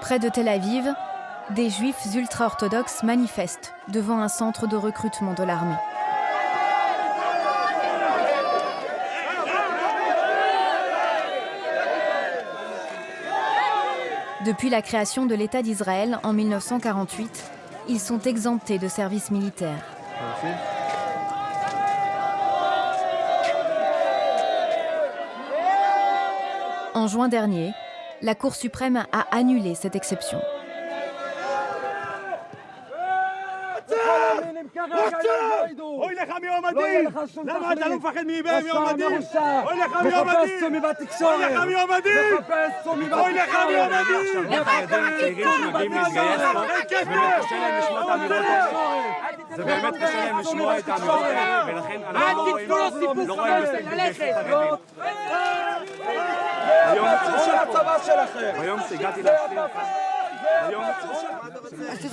Près de Tel Aviv, des juifs ultra-orthodoxes manifestent devant un centre de recrutement de l'armée. Depuis la création de l'État d'Israël en 1948, ils sont exemptés de service militaire. En juin dernier, la Cour suprême a annulé cette exception.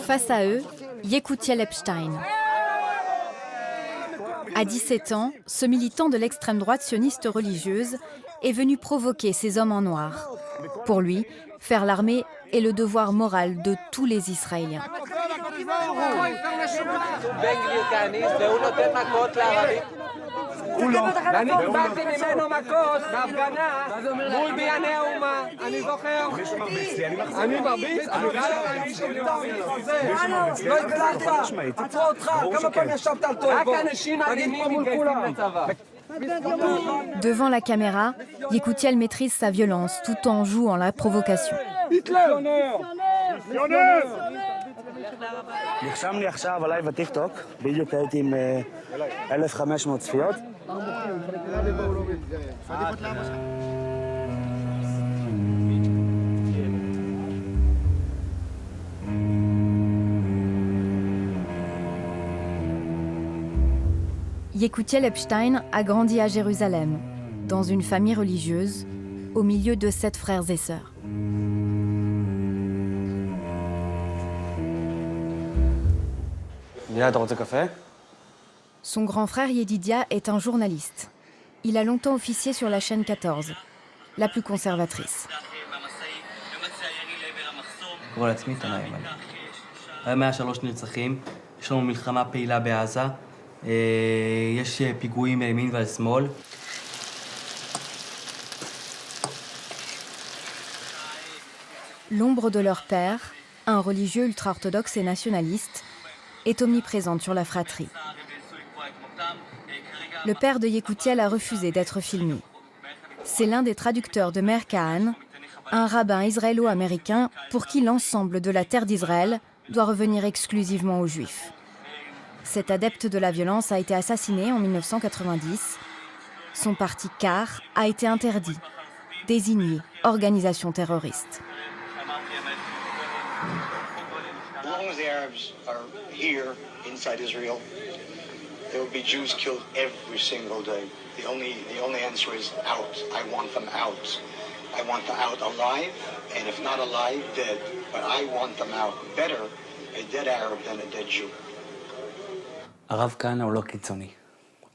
Face à eux, Yekutiel Epstein. À 17 ans, ce militant de l'extrême droite sioniste religieuse est venu provoquer ces hommes en noir. Pour lui, faire l'armée est le devoir moral de tous les Israéliens. Devant la caméra, Yekutiel maîtrise sa violence tout en jouant la provocation. נרשם לי עכשיו עליי בטיקטוק, בדיוק הייתי עם 1,500 צפיות. Yekutiel Epstein a grandi à Jérusalem, dans une famille religieuse, au milieu de 7 frères et sœurs. Son grand frère Yedidia est un journaliste. Il a longtemps officié sur la chaîne 14, la plus conservatrice. L'ombre de leur père, un religieux ultra-orthodoxe et nationaliste, est omniprésente sur la fratrie. Le père de Yekutiel a refusé d'être filmé. C'est l'un des traducteurs de Meir Kahane, un rabbin israélo-américain pour qui l'ensemble de la terre d'Israël doit revenir exclusivement aux Juifs. Cet adepte de la violence a été assassiné en 1990. Son parti CAR a été interdit, désigné organisation terroriste. As long as the Arabs are here inside Israel, there will be Jews killed every single day. The only answer is out. I want them out. I want them out alive, and if not alive, dead. But I want them out. Better a dead Arab than a dead Jew. הרב כהנא הוא לא קיצוני.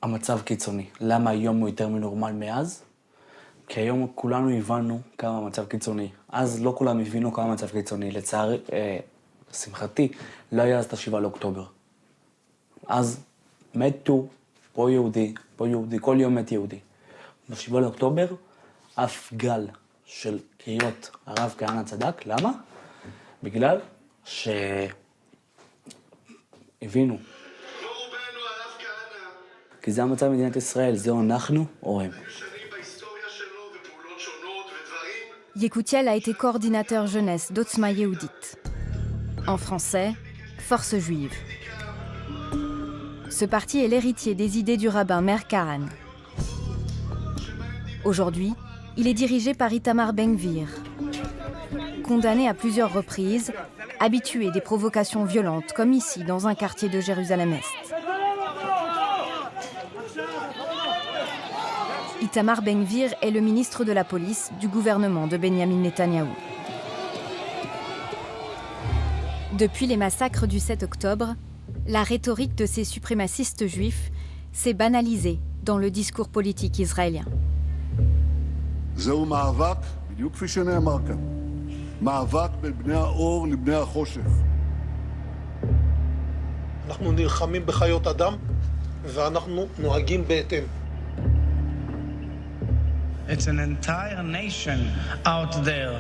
המצב קיצוני. למה היום הוא יותר מנורמל מאז? כי היום כולנו הבנו כמה המצב קיצוני. אז לא כולם הבינו כמה המצב קיצוני. לצערי, לשמחתי, לא היה אז את 7 לאוקטובר. אז מתו פה יהודי, כל יום מת יהודי. ב7 לאוקטובר, אף גל של קריאות הרב כהנא צדק. למה? בגלל שהבינו. כי זה המצב במדינת ישראל, זהו אנחנו או הם. Yekutiel a été coordinateur jeunesse d'Otzma Yehudit. En français, Force juive. Ce parti est l'héritier des idées du rabbin Meir Kahane. Aujourd'hui, il est dirigé par Itamar Ben-Gvir. Condamné à plusieurs reprises, habitué des provocations violentes, comme ici, dans un quartier de Jérusalem-Est. Itamar Ben-Gvir est le ministre de la police du gouvernement de Benyamin Netanyahou. Depuis les massacres du 7 octobre, la rhétorique de ces suprémacistes juifs s'est banalisée dans le discours politique israélien. זהו מאבק, בדיוק כפי שנאמר כאן, מאבק בין בני האור לבני החושך. אנחנו נלחמים בחיות אדם, ואנחנו נוהגים בהתאם. It's an entire nation out there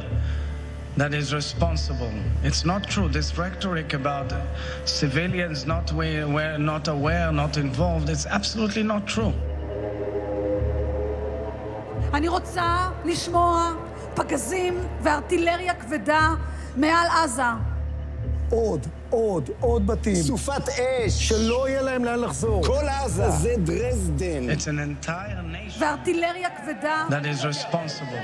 that is responsible. It's not true. This rhetoric about civilians not aware, not involved, it's absolutely not true. אני רוצה לשמוע פגזים וארטילריה כבדה מעל עזה. עוד בתים. סופת אש. שלא יהיה להם לאן לחזור. כל עזה. זה דרזדן. It's an entire nation וארטילריה כבדה that is responsible.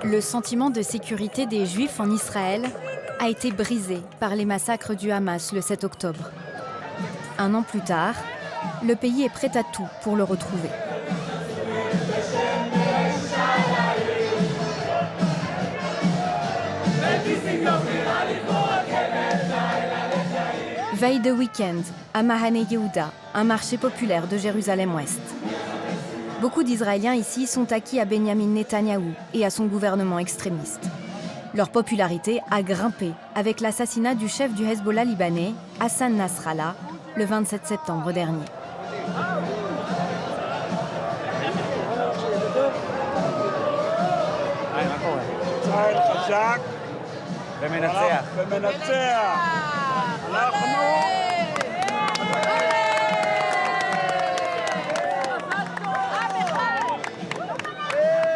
Le sentiment de sécurité des Juifs en Israël a été brisé par les massacres du Hamas le 7 octobre. Un an plus tard, le pays est prêt à tout pour le retrouver. Veille de week-end, à Mahane Yehuda, un marché populaire de Jérusalem-Ouest. Beaucoup d'Israéliens ici sont acquis à Benjamin Netanyahou et à son gouvernement extrémiste. Leur popularité a grimpé avec l'assassinat du chef du Hezbollah libanais, Hassan Nasrallah, le 27 septembre dernier.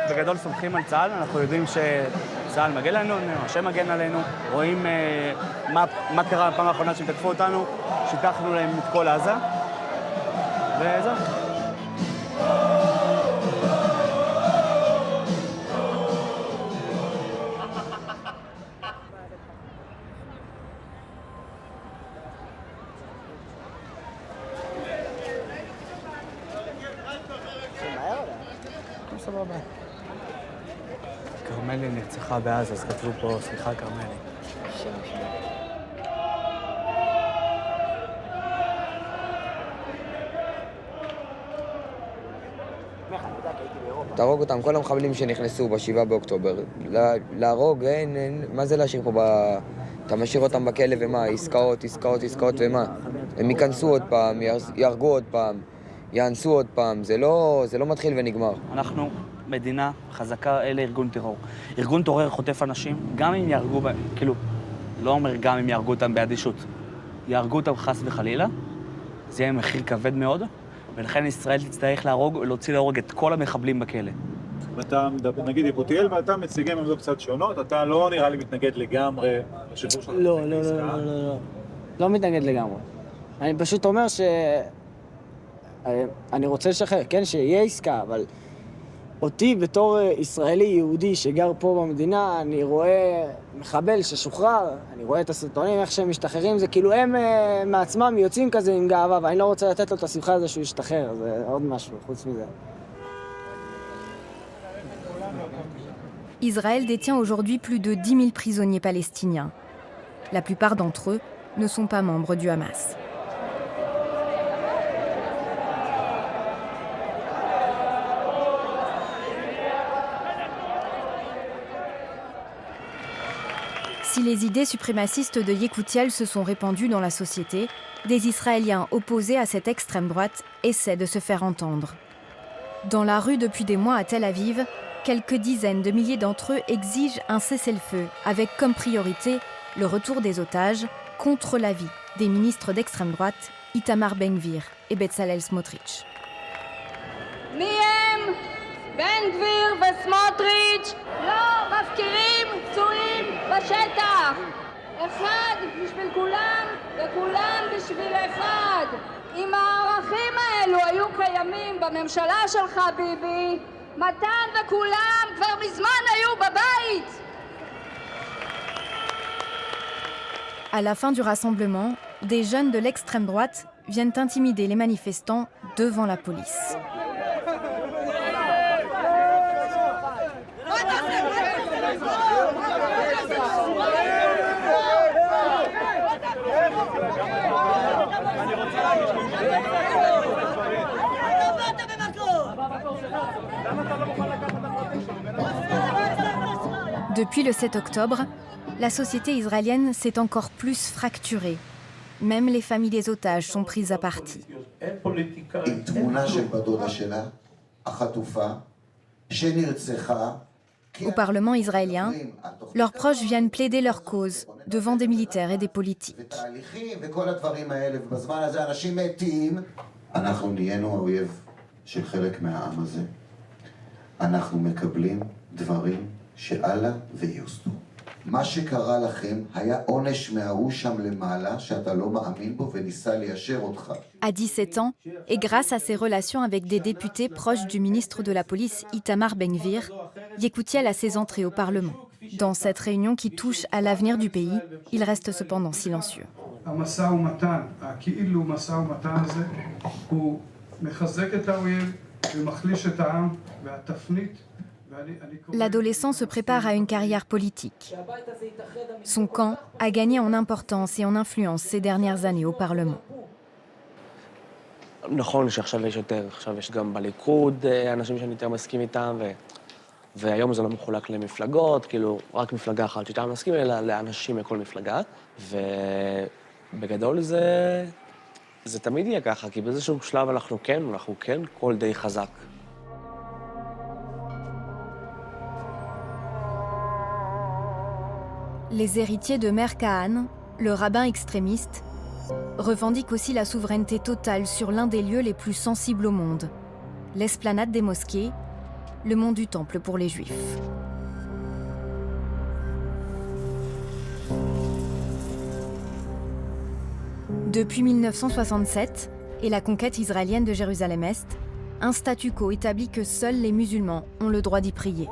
בגדול סומכים על צה"ל, אנחנו יודעים שצה"ל מגן עלינו, השם מגן עלינו, רואים מה קרה בפעם האחרונה שהם תקפו אותנו, שיכחנו להם את כל עזה, וזהו. כרמלי נרצחה בעזה, אז כתבו פה, סליחה כרמלי. תהרוג אותם, כל המחבלים שנכנסו ב7 באוקטובר. להרוג, מה זה להשאיר פה אתה משאיר אותם בכלא ומה? עסקאות ומה? הם ייכנסו עוד פעם, יהרגו עוד פעם, יאנסו עוד פעם, זה לא מתחיל ונגמר. אנחנו מדינה חזקה, אלה ארגון טרור. ארגון טרור חוטף אנשים, גם אם יהרגו, כאילו, לא אומר גם אם יהרגו אותם באדישות. יהרגו אותם חס וחלילה, זה יהיה מחיר כבד מאוד, ולכן ישראל תצטרך להוציא להורג את כל המחבלים בכלא. ואתה, נגיד יקותיאל, ואתה מציגים עמדות קצת שונות, אתה לא נראה לי מתנגד לגמרי לשחרור של לא. לא מתנגד לגמרי. אני פשוט אומר אני רוצה לשחרר, כן, שיהיה עסקה, אבל אותי בתור ישראלי יהודי שגר פה במדינה, אני רואה מחבל ששוחרר, אני רואה את הסרטונים, איך שהם משתחררים, זה כאילו הם מעצמם יוצאים כזה עם גאווה, ואני לא רוצה לתת לו את השמחה הזה שהוא ישתחרר, זה עוד משהו חוץ מזה. Israël détient aujourd'hui plus de 10 000 prisonniers palestiniens. La plupart d'entre eux ne sont pas membres du Hamas. Si les idées suprémacistes de Yekutiel se sont répandues dans la société, des Israéliens opposés à cette extrême droite essaient de se faire entendre. Dans la rue depuis des mois à Tel Aviv, quelques dizaines de milliers d'entre eux exigent un cessez-le-feu, avec comme priorité le retour des otages contre l'avis des ministres d'extrême droite Itamar Ben-Gvir et Betzalel Smotrich. מי בן גביר וסמוטריץ' לא מפקירים פצועים בשטח. אחד בשביל כולם וכולם בשביל אחד. אם הערכים האלו היו קיימים בממשלה שלך, ביבי, מתן וכולם כבר מזמן היו בבית. À la fin du rassemblement, des jeunes de l'extrême droite viennent intimider les manifestants devant la police. Depuis le 7 octobre, la société israélienne s'est encore plus fracturée. Même les familles des otages sont prises à partie. Au Parlement israélien, leurs proches viennent plaider leur cause devant des militaires et des politiques. À 17 ans, et grâce à ses relations avec des députés proches du ministre de la Police Itamar Ben-Gvir, Yekutiel a ses entrées au Parlement. Dans cette réunion qui touche à l'avenir du pays, il reste cependant silencieux. L'adolescent se prépare à une carrière politique. Son camp a gagné en importance et en influence ces dernières années au Parlement. נכון שעכשיו יש יותר, עכשיו יש גם בליכוד אנשים שאני יותר מסכים איתם, והיום זה לא מחולק למפלגות, כאילו רק מפלגה אחת שאתה מסכים, אלא לאנשים מכל מפלגה, ובגדול זה תמיד יהיה ככה, כי באיזשהו שלב אנחנו כן קול די חזק. Les héritiers de Meir Kahane, le rabbin extrémiste, revendiquent aussi la souveraineté totale sur l'un des lieux les plus sensibles au monde, l'esplanade des mosquées, le mont du Temple pour les Juifs. Depuis 1967 et la conquête israélienne de Jérusalem-Est, un statu quo établit que seuls les musulmans ont le droit d'y prier.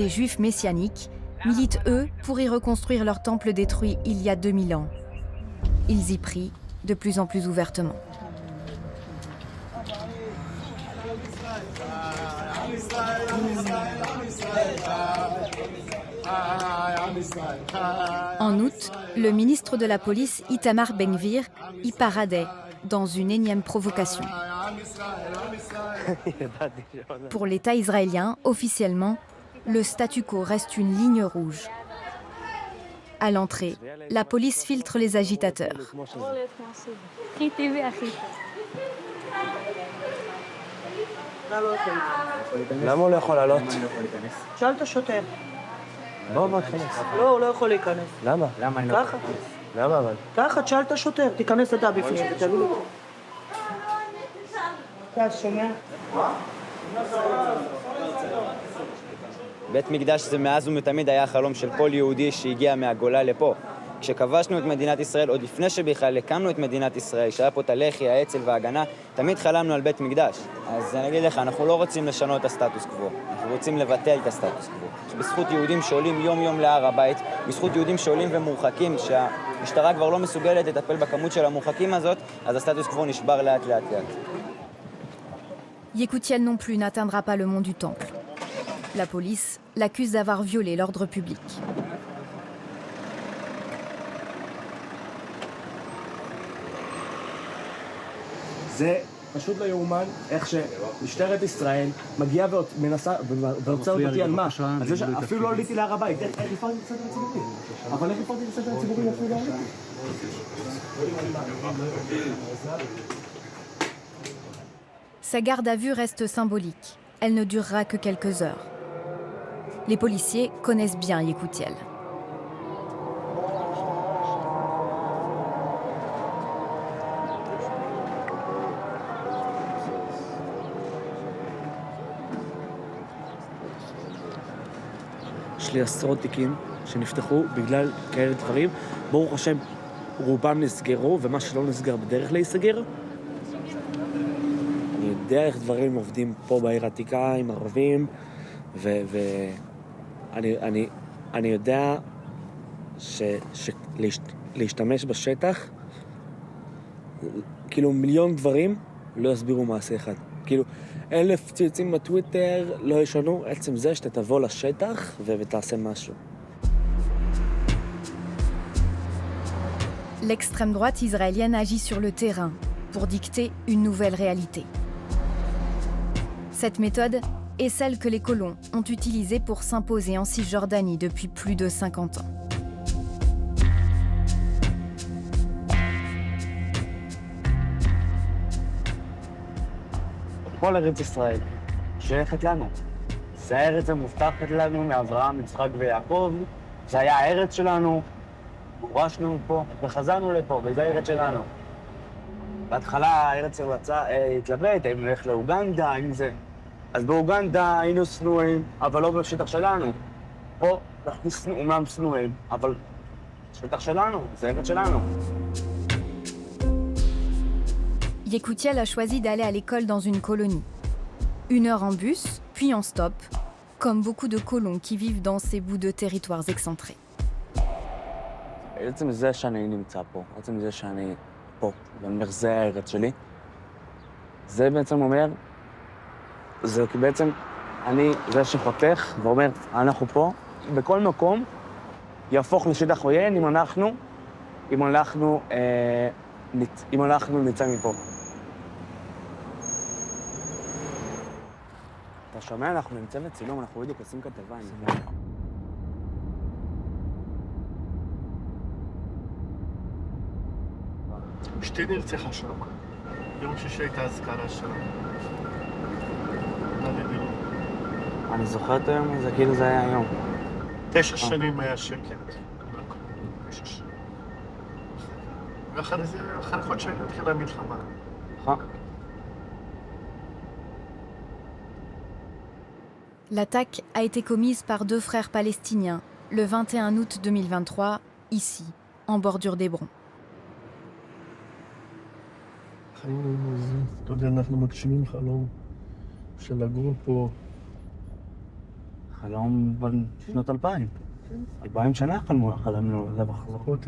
Des Juifs messianiques militent, eux, pour y reconstruire leur temple détruit il y a 2000 ans. Ils y prient de plus en plus ouvertement. En août, le ministre de la Police, Itamar Ben-Gvir, y paradait dans une énième provocation. Pour l'État israélien, officiellement, le statu quo reste une ligne rouge. À l'entrée, la police filtre les agitateurs. למה הוא לא יכול לעלות? שאל את השוטר. בוא תכנס. לא, הוא לא יכול להיכנס. למה? ככה. למה אבל? ככה, תשאל את השוטר, תיכנס אתה בפנים, תביא לי. אתה שומע? בית מקדש זה מאז ומתמיד היה החלום של כל יהודי שהגיע מהגולה לפה. כשכבשנו את מדינת ישראל, עוד לפני שבכלל הקמנו את מדינת ישראל, שהיה פה את הלח"י, האצ"ל וההגנה, תמיד חלמנו על בית מקדש. אז אני אגיד לך, אנחנו לא רוצים לשנות את הסטטוס קוו, אנחנו רוצים לבטל את הסטטוס קוו. בזכות יהודים שעולים יום-יום להר הבית, בזכות יהודים שעולים ומורחקים, שהמשטרה כבר לא מסוגלת לטפל בכמות של המורחקים הזאת, אז הסטטוס קוו נשבר לאט. Yekutiel non plus n'atteindra pas le mont du Temple. La police l'accuse d'avoir violé l'ordre public. זה פשוט לא יאומן איך שמשטרת ישראל מגיעה ומנסה ועוצרת אותי על מה? על זה שאפילו לא עליתי להר הבית. איך הפרתי את הסדר הציבורי? אבל איך הפרתי את הסדר הציבורי אפילו לא עליתי? Sa garde à vue reste symbolique. Elle ne durera que quelques heures. Les policiers connaissent bien Yekutiel. יש לי עשרות תיקים שנפתחו בגלל כאלה דברים. ברוך השם, רובם נסגרו, ומה שלא נסגר בדרך להיסגר. אני יודע איך דברים עובדים פה בעיר העתיקה עם ערבים, ואני יודע להשתמש בשטח, כאילו מיליון דברים לא יסבירו מעשה אחד. כאילו 1000 ציוצים בטוויטר לא ישנו, עצם זה שאתה תבוא לשטח ותעשה משהו. L'extrême droite israélienne agit sur le terrain pour dicter une nouvelle réalité. Cette méthode est celle que les colons ont utilisée pour s'imposer en Cisjordanie depuis plus de 50 ans. כל ארץ ישראל שייכת לנו. זה הארץ המובטחת לנו מאברהם, יצחק ויעקב. זה היה הארץ שלנו, גורשנו פה וחזרנו לפה, וזו הארץ שלנו. בהתחלה הארץ התלבט, אם נלך לאוגנדה, אם זה... אז באוגנדה היינו שנואים, אבל לא בשטח שלנו. פה אנחנו אומנם שנואים, אבל שטח שלנו, זה הארץ שלנו. Yékoutiel a choisi d'aller à l'école dans une colonie. 1 heure en bus, puis en stop, comme beaucoup de colons qui vivent dans ces bouts de territoires excentrés. עצם זה שאני נמצא פה, עצם זה שאני פה, ואני אומר, זה הארץ שלי, זה בעצם אומר, זה כי בעצם אני זה שחותך ואומר, אנחנו פה, בכל מקום יהפוך לשטח עוין אם אנחנו נצא מפה. אתה שומע? אנחנו נמצא לצילום, אנחנו בדיוק עושים כתבה. אשתי נרצחה שם. יום שישי הייתה אזכרה שלה. אני זוכר את היום הזה, כאילו זה היה היום. 9 שנים היה שקט. 9 שנים. ואחרי זה, אחרי חודשיים התחילה המלחמה. L'attaque a été commise par 2 frères palestiniens le 21 août 2023, ici, en bordure d'Hébron. אתה יודע, אנחנו מגשימים חלום של לגור פה. חלום בשנות 2000. 2000 שנה חלמנו על זה בחזרות.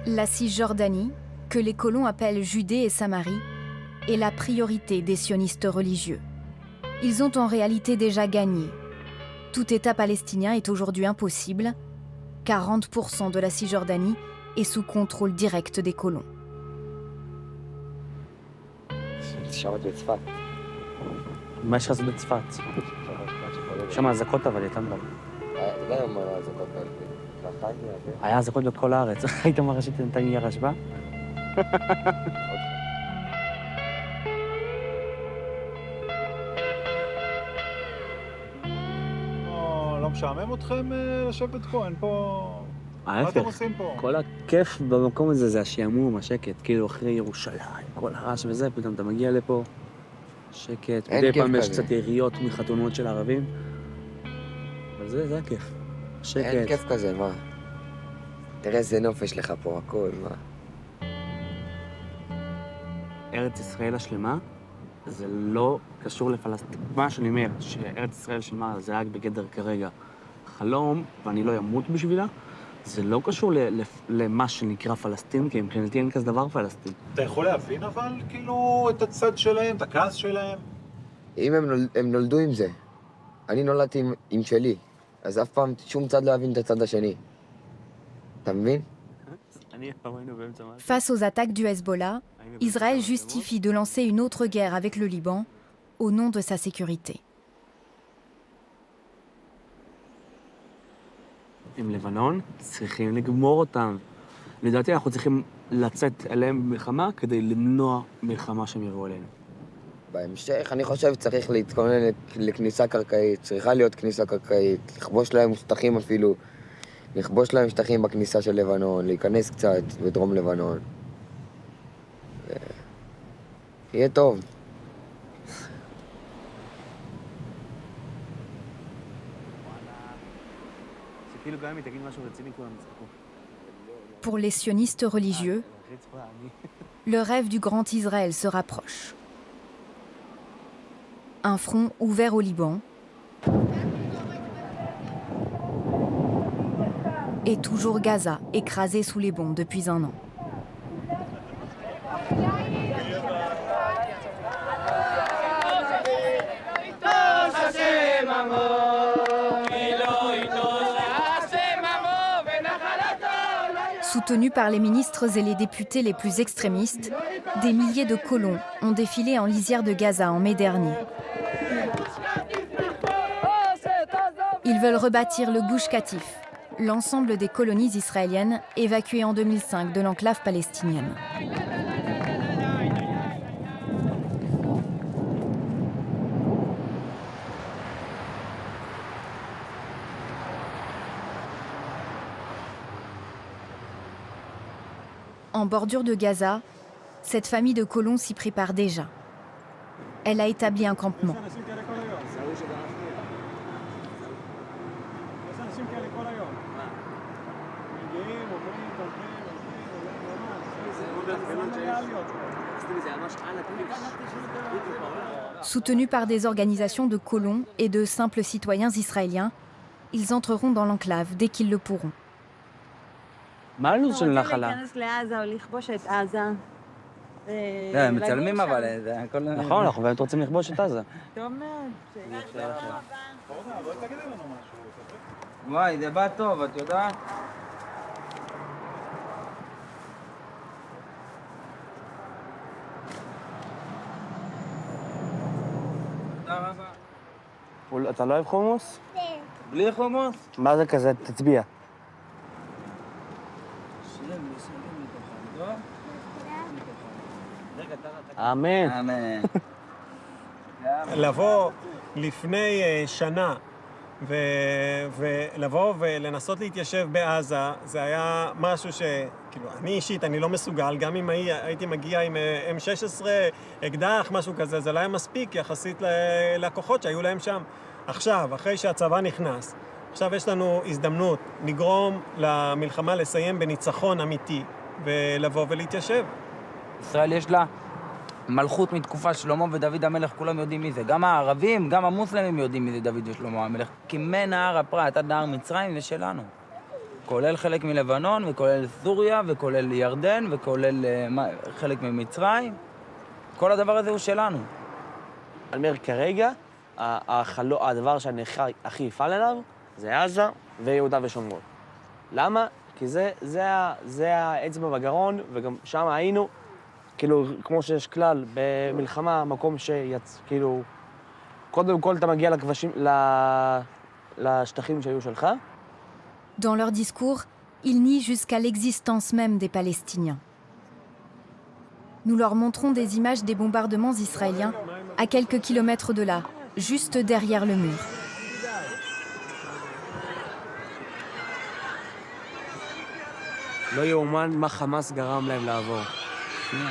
La Cisjordanie, que les colons appellent Judée et Samarie, est la priorité des sionistes religieux. Ils ont en réalité déjà gagné. Tout État palestinien est aujourd'hui impossible. 40% de la Cisjordanie est sous contrôle direct des colons. מה יש לך בצפת? שם אזעקות אבל איתן דבר. היה אזעקות בכל הארץ. היית מראה שנתניה רשבה? לא משעמם אתכם לשבת פה? אין פה... מה אתם עושים פה? כל הכיף במקום הזה זה השעמום, השקט. כאילו אחרי ירושלים, כל הרעש וזה, פתאום אתה מגיע לפה, שקט. מדי פעם יש קצת יריות מחתונות של ערבים. אבל זה הכיף. שקט. אין כיף כזה, מה? תראה איזה נוף יש לך פה, הכל, מה? ארץ ישראל השלמה, זה לא קשור לפלסטין. מה שאני אומר, שארץ ישראל השלמה זה רק בגדר כרגע חלום, ואני לא אמות בשבילה, זה לא קשור למה שנקרא פלסטין, כי מבחינתי אין כזה דבר פלסטין. אתה יכול להבין אבל, כאילו, את הצד שלהם, את הכעס שלהם? אם הם נולדו עם זה, אני נולדתי עם שלי, אז אף פעם שום צד לא יבין את הצד השני. אתה מבין? Face aux attaques du Hezbollah, Israël justifie de lancer une autre guerre avec le Liban au nom de sa sécurité. עם לבנון צריכים לגמור אותם. לדעתי אנחנו צריכים לצאת אליהם במלחמה כדי למנוע מלחמה שהם יראו עלינו. בהמשך אני חושב שצריך להתכונן לכניסה קרקעית, צריכה להיות כניסה קרקעית, לכבוש להם שטחים אפילו, לכבוש להם שטחים בכניסה של לבנון, להיכנס קצת בדרום לבנון. יהיה טוב. Pour les sionistes religieux, le rêve du grand Israël se rapproche. Un front ouvert au Liban et toujours Gaza écrasé sous les bombes depuis un an. Soutenus par les ministres et les députés les plus extrémistes, des milliers de colons ont défilé en lisière de Gaza en mai dernier. Ils veulent rebâtir le Gush Katif, l'ensemble des colonies israéliennes évacuées en 2005 de l'enclave palestinienne. En bordure de Gaza, cette famille de colons s'y prépare déjà. Elle a établi un campement. Soutenus par des organisations de colons et de simples citoyens israéliens, ils entreront dans l'enclave dès qu'ils le pourront. מה הלו"ז של נחלה? להיכנס לעזה או לכבוש את עזה. הם מצלמים אבל, זה הכל... נכון, אנחנו באמת רוצים לכבוש את עזה. טוב מאוד. וואי, זה בא טוב, את יודעת? תודה רבה. אתה לא אוהב חומוס? בלי חומוס? מה זה כזה? תצביע. אמן. אמן. לבוא לפני שנה ולבוא ולנסות להתיישב בעזה, זה היה משהו שכאילו, אני אישית, אני לא מסוגל, גם אם הייתי מגיע עם M16, אקדח, משהו כזה, זה לא היה מספיק יחסית לכוחות שהיו להם שם. עכשיו, אחרי שהצבא נכנס, עכשיו יש לנו הזדמנות לגרום למלחמה לסיים בניצחון אמיתי ולבוא ולהתיישב. ישראל יש לה מלכות מתקופה שלמה ודוד המלך, כולם יודעים מי זה. גם הערבים, גם המוסלמים יודעים מי זה דוד ושלמה המלך. כי מנהר הפרת עד נהר מצרים זה שלנו. כולל חלק מלבנון, וכולל סוריה, וכולל ירדן, וכולל חלק ממצרים. כל הדבר הזה הוא שלנו. אני אומר, כרגע, הדבר שאני הכי יפעל אליו זה עזה ויהודה ושומרון. למה? כי זה האצבע בגרון, וגם שם היינו, כאילו, כמו שיש כלל, במלחמה, מקום כאילו, קודם כל אתה מגיע לשטחים שהיו שלך. Dans leur discours, ils nient jusqu'à l'existence même des Palestiniens. Nous leur montrons des images des bombardements israéliens à quelques kilomètres de là, juste derrière le mur. לא יאומן מה חמאס גרם להם לעבור. שנייה.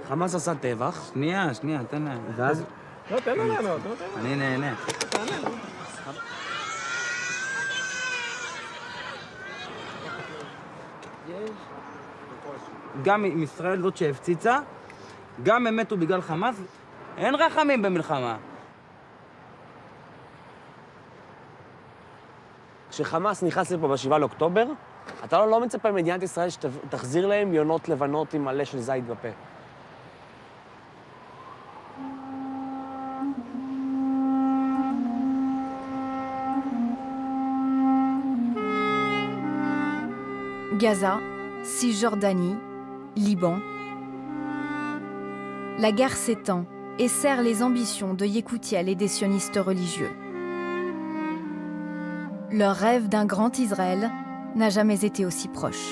חמאס עשה טבח. שנייה, תן להם. ואז... לא, תן לו לענות. אני נהנה. גם עם ישראל זאת שהפציצה, גם הם מתו בגלל חמאס, אין רחמים במלחמה. כשחמאס נכנס לפה ב7 לאוקטובר, אתה לא מצפה ממדינת ישראל שתחזיר להם יונות לבנות עם מלא של זית בפה. Gaza, Cisjordanie, Liban. La guerre s'étend et serre les ambitions de Yékoutiel et des sionistes religieux. Leur rêve d'un grand Israël n'a jamais été aussi proche.